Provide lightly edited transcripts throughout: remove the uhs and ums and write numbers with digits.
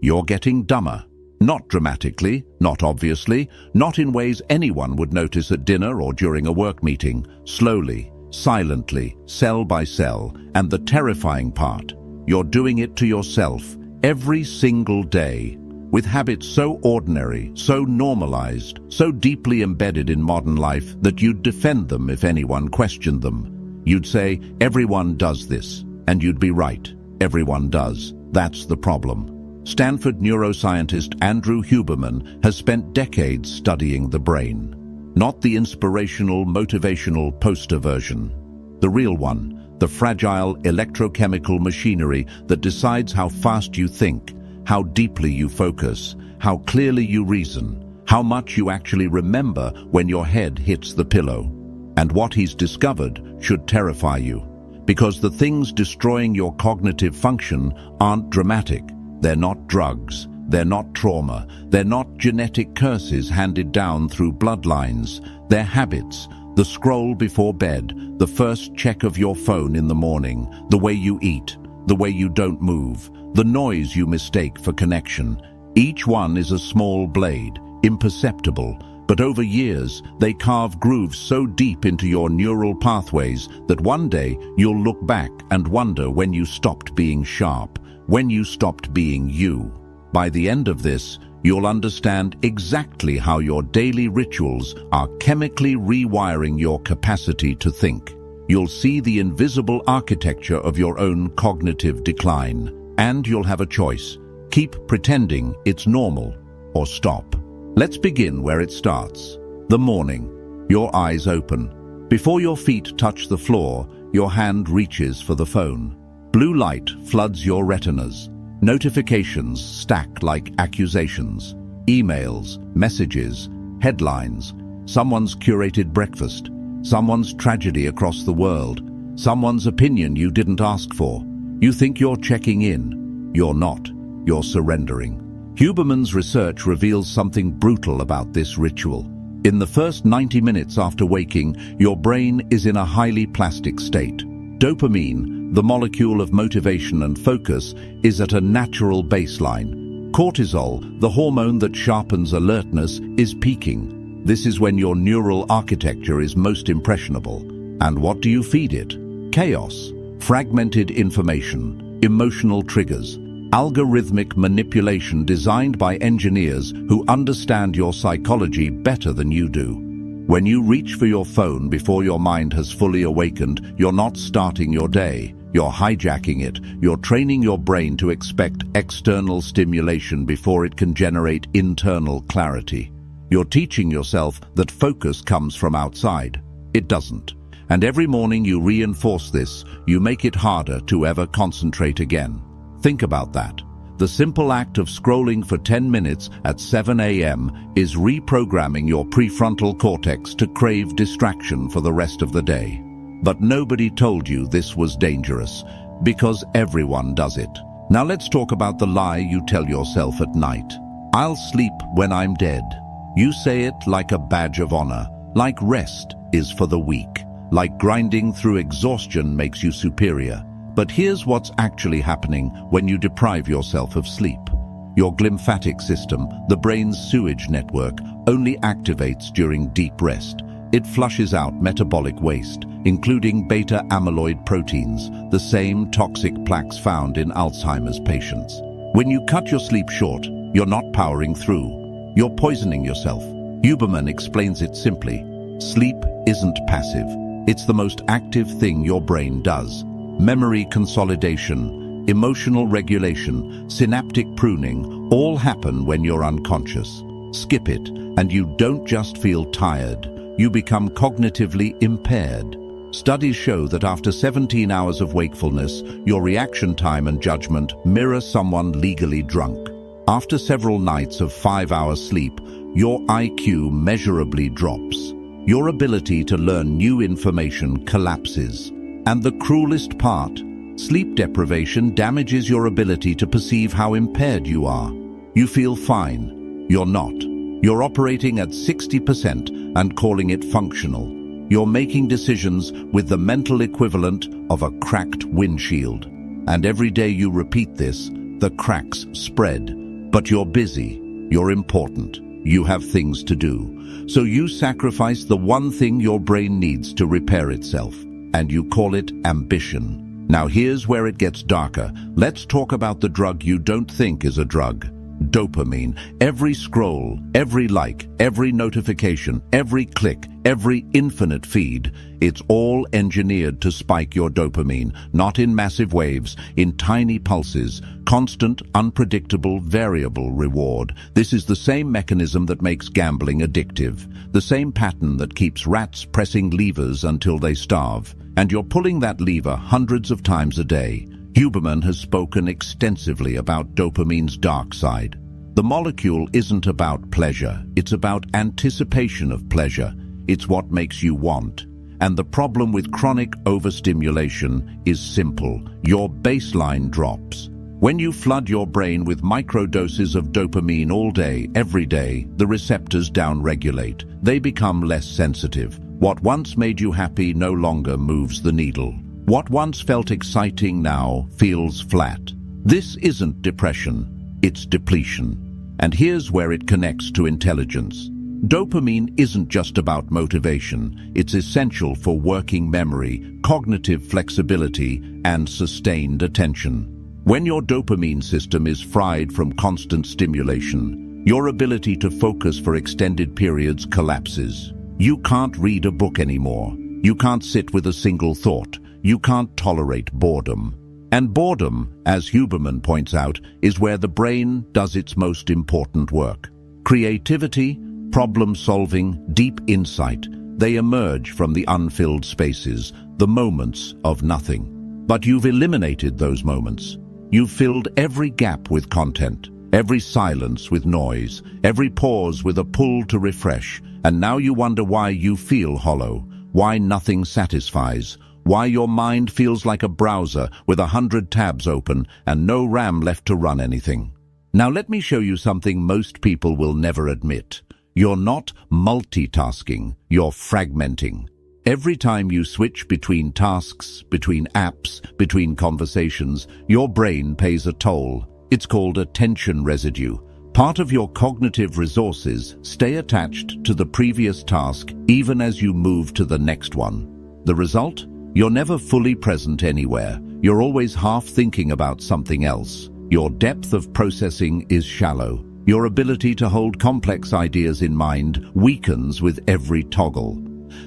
You're getting dumber. Not dramatically, not obviously, not in ways anyone would notice at dinner or during a work meeting. Slowly, silently, cell by cell, and the terrifying part, you're doing it to yourself every single day, with habits so ordinary, so normalized, so deeply embedded in modern life that you'd defend them if anyone questioned them. You'd say, everyone does this, and you'd be right. Everyone does. That's the problem. Stanford neuroscientist Andrew Huberman has spent decades studying the brain. Not the inspirational, motivational poster version. The real one, the fragile electrochemical machinery that decides how fast you think, how deeply you focus, how clearly you reason, how much you actually remember when your head hits the pillow. And what he's discovered should terrify you, because the things destroying your cognitive function aren't dramatic. They're not drugs, they're not trauma, they're not genetic curses handed down through bloodlines. They're habits, the scroll before bed, the first check of your phone in the morning, the way you eat, the way you don't move, the noise you mistake for connection. Each one is a small blade, imperceptible, but over years they carve grooves so deep into your neural pathways that one day you'll look back and wonder when you stopped being sharp, when you stopped being you. By the end of this, you'll understand exactly how your daily rituals are chemically rewiring your capacity to think. You'll see the invisible architecture of your own cognitive decline. And you'll have a choice. Keep pretending it's normal, or stop. Let's begin where it starts. The morning. Your eyes open. Before your feet touch the floor, your hand reaches for the phone. Blue light floods your retinas. Notifications stack like accusations. Emails, messages, headlines. Someone's curated breakfast. Someone's tragedy across the world. Someone's opinion you didn't ask for. You think you're checking in. You're not. You're surrendering. Huberman's research reveals something brutal about this ritual. In the first 90 minutes after waking, your brain is in a highly plastic state. Dopamine, the molecule of motivation and focus, is at a natural baseline. Cortisol, the hormone that sharpens alertness, is peaking. This is when your neural architecture is most impressionable. And what do you feed it? Chaos. Fragmented information, emotional triggers, algorithmic manipulation designed by engineers who understand your psychology better than you do. When you reach for your phone before your mind has fully awakened, you're not starting your day. You're hijacking it. You're training your brain to expect external stimulation before it can generate internal clarity. You're teaching yourself that focus comes from outside. It doesn't. And every morning you reinforce this, you make it harder to ever concentrate again. Think about that. The simple act of scrolling for 10 minutes at 7 a.m. is reprogramming your prefrontal cortex to crave distraction for the rest of the day. But nobody told you this was dangerous, because everyone does it. Now let's talk about the lie you tell yourself at night. I'll sleep when I'm dead. You say it like a badge of honor, like rest is for the weak. Like grinding through exhaustion makes you superior. But here's what's actually happening when you deprive yourself of sleep. Your glymphatic system, the brain's sewage network, only activates during deep rest. It flushes out metabolic waste, including beta-amyloid proteins, the same toxic plaques found in Alzheimer's patients. When you cut your sleep short, you're not powering through. You're poisoning yourself. Huberman explains it simply. Sleep isn't passive. It's the most active thing your brain does. Memory consolidation, emotional regulation, synaptic pruning, all happen when you're unconscious. Skip it, and you don't just feel tired, you become cognitively impaired. Studies show that after 17 hours of wakefulness, your reaction time and judgment mirror someone legally drunk. After several nights of 5-hour sleep, your IQ measurably drops. Your ability to learn new information collapses. And the cruelest part, sleep deprivation damages your ability to perceive how impaired you are. You feel fine. You're not. You're operating at 60% and calling it functional. You're making decisions with the mental equivalent of a cracked windshield. And every day you repeat this, the cracks spread. But you're busy, you're important, you have things to do. So you sacrifice the one thing your brain needs to repair itself, and you call it ambition. Now here's where it gets darker. Let's talk about the drug you don't think is a drug. Dopamine. Every scroll, every like, every notification, every click, every infinite feed, it's all engineered to spike your dopamine, not in massive waves, in tiny pulses, constant, unpredictable, variable reward. This is the same mechanism that makes gambling addictive, the same pattern that keeps rats pressing levers until they starve. And you're pulling that lever hundreds of times a day. Huberman has spoken extensively about dopamine's dark side. The molecule isn't about pleasure, it's about anticipation of pleasure. It's what makes you want. And the problem with chronic overstimulation is simple. Your baseline drops. When you flood your brain with microdoses of dopamine all day, every day, the receptors downregulate. They become less sensitive. What once made you happy no longer moves the needle. What once felt exciting now feels flat. This isn't depression, it's depletion. And here's where it connects to intelligence. Dopamine isn't just about motivation, it's essential for working memory, cognitive flexibility, and sustained attention. When your dopamine system is fried from constant stimulation, your ability to focus for extended periods collapses. You can't read a book anymore. You can't sit with a single thought. You can't tolerate boredom. And boredom, as Huberman points out, is where the brain does its most important work. Creativity, problem-solving, deep insight, they emerge from the unfilled spaces, the moments of nothing. But you've eliminated those moments. You've filled every gap with content, every silence with noise, every pause with a pull to refresh, and now you wonder why you feel hollow, why nothing satisfies, why your mind feels like a browser with 100 tabs open and no RAM left to run anything. Now let me show you something most people will never admit. You're not multitasking, you're fragmenting. Every time you switch between tasks, between apps, between conversations, your brain pays a toll. It's called attention residue. Part of your cognitive resources stay attached to the previous task even as you move to the next one. The result? You're never fully present anywhere. You're always half thinking about something else. Your depth of processing is shallow. Your ability to hold complex ideas in mind weakens with every toggle.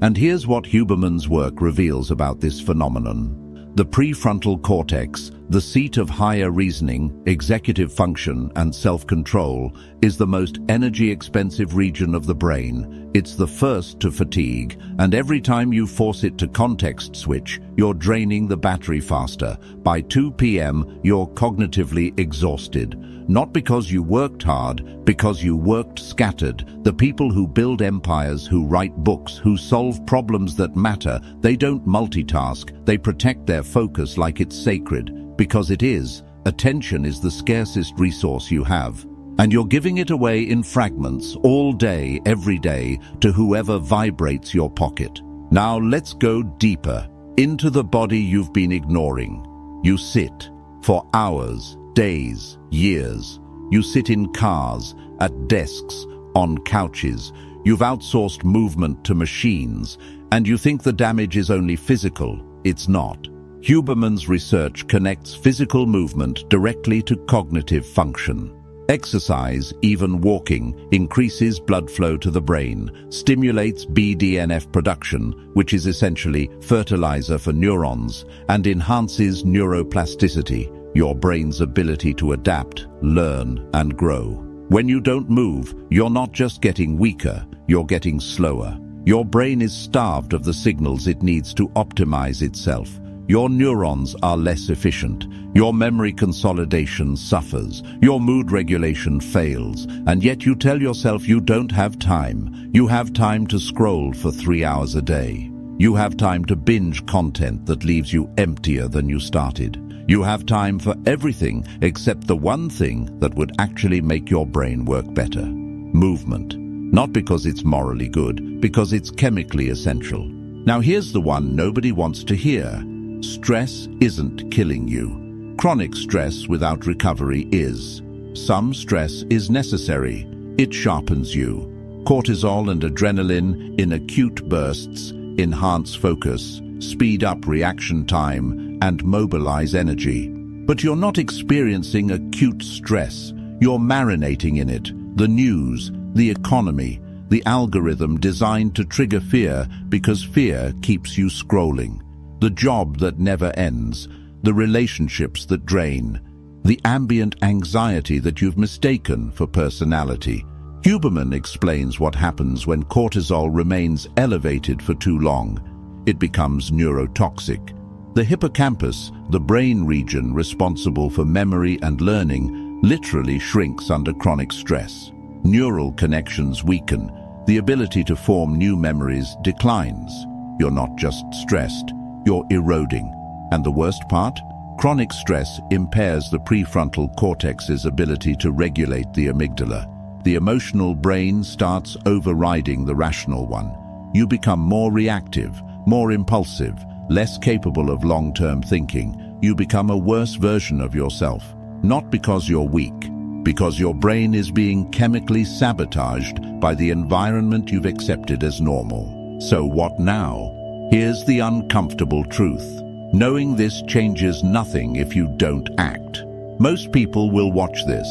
And here's what Huberman's work reveals about this phenomenon. The prefrontal cortex, the seat of higher reasoning, executive function, and self-control, is the most energy-expensive region of the brain. It's the first to fatigue, and every time you force it to context switch, you're draining the battery faster. By 2 p.m., you're cognitively exhausted. Not because you worked hard, because you worked scattered. The people who build empires, who write books, who solve problems that matter, they don't multitask. They protect their focus like it's sacred, because it is. Attention is the scarcest resource you have. And you're giving it away in fragments, all day, every day, to whoever vibrates your pocket. Now let's go deeper, into the body you've been ignoring. You sit for hours, days, years. You sit in cars, at desks, on couches. You've outsourced movement to machines, and you think the damage is only physical. It's not. Huberman's research connects physical movement directly to cognitive function. Exercise, even walking, increases blood flow to the brain, stimulates BDNF production, which is essentially fertilizer for neurons, and enhances neuroplasticity, your brain's ability to adapt, learn, and grow. When you don't move, you're not just getting weaker, you're getting slower. Your brain is starved of the signals it needs to optimize itself. Your neurons are less efficient. Your memory consolidation suffers. Your mood regulation fails. And yet you tell yourself you don't have time. You have time to scroll for 3 hours a day. You have time to binge content that leaves you emptier than you started. You have time for everything except the one thing that would actually make your brain work better. Movement. Not because it's morally good, because it's chemically essential. Now here's the one nobody wants to hear. Stress isn't killing you. Chronic stress without recovery is. Some stress is necessary. It sharpens you. Cortisol and adrenaline, in acute bursts, enhance focus, speed up reaction time, and mobilize energy. But you're not experiencing acute stress. You're marinating in it. The news, the economy, the algorithm designed to trigger fear because fear keeps you scrolling. The job that never ends, the relationships that drain, the ambient anxiety that you've mistaken for personality. Huberman explains what happens when cortisol remains elevated for too long. It becomes neurotoxic. The hippocampus, the brain region responsible for memory and learning, literally shrinks under chronic stress. Neural connections weaken. The ability to form new memories declines. You're not just stressed, you're eroding. And the worst part? Chronic stress impairs the prefrontal cortex's ability to regulate the amygdala. The emotional brain starts overriding the rational one. You become more reactive, more impulsive, less capable of long-term thinking. You become a worse version of yourself, not because you're weak, because your brain is being chemically sabotaged by the environment you've accepted as normal. So what now? Here's the uncomfortable truth. Knowing this changes nothing if you don't act. Most people will watch this,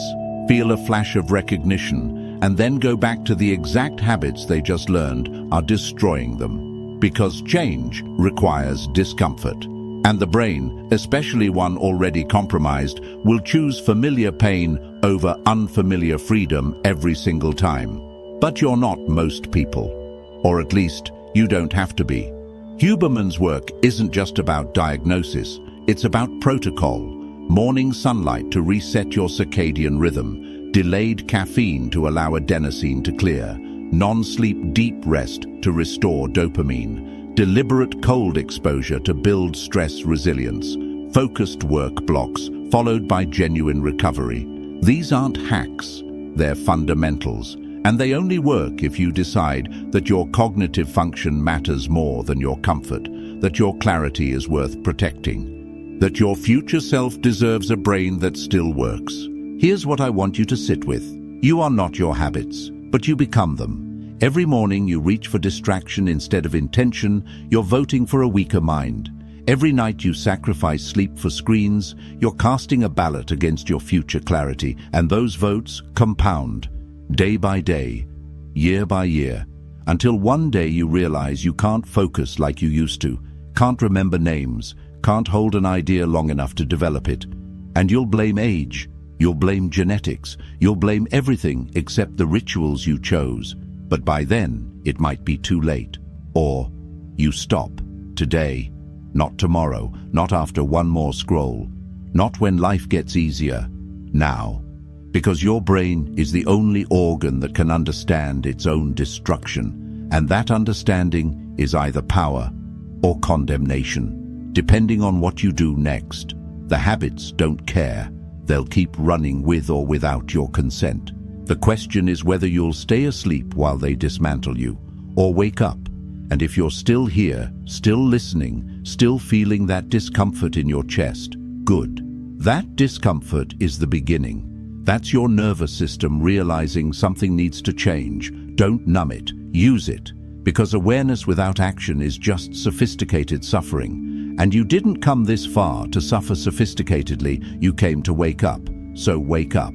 feel a flash of recognition, and then go back to the exact habits they just learned are destroying them. Because change requires discomfort. And the brain, especially one already compromised, will choose familiar pain over unfamiliar freedom every single time. But you're not most people. Or at least, you don't have to be. Huberman's work isn't just about diagnosis, it's about protocol. Morning sunlight to reset your circadian rhythm, delayed caffeine to allow adenosine to clear, non-sleep deep rest to restore dopamine, deliberate cold exposure to build stress resilience, focused work blocks followed by genuine recovery. These aren't hacks, they're fundamentals, and they only work if you decide that your cognitive function matters more than your comfort, that your clarity is worth protecting, that your future self deserves a brain that still works. Here's what I want you to sit with. You are not your habits, but you become them. Every morning you reach for distraction instead of intention, you're voting for a weaker mind. Every night you sacrifice sleep for screens, you're casting a ballot against your future clarity, and those votes compound, day by day, year by year, until one day you realize you can't focus like you used to, can't remember names, can't hold an idea long enough to develop it. And you'll blame age, you'll blame genetics, you'll blame everything except the rituals you chose. But by then, it might be too late. Or you stop, today, not tomorrow, not after one more scroll, not when life gets easier, now. Because your brain is the only organ that can understand its own destruction, and that understanding is either power or condemnation, depending on what you do next. The habits don't care. They'll keep running with or without your consent. The question is whether you'll stay asleep while they dismantle you, or wake up. And if you're still here, still listening, still feeling that discomfort in your chest, good. That discomfort is the beginning. That's your nervous system realizing something needs to change. Don't numb it, use it. Because awareness without action is just sophisticated suffering. And you didn't come this far to suffer sophisticatedly, you came to wake up. So wake up.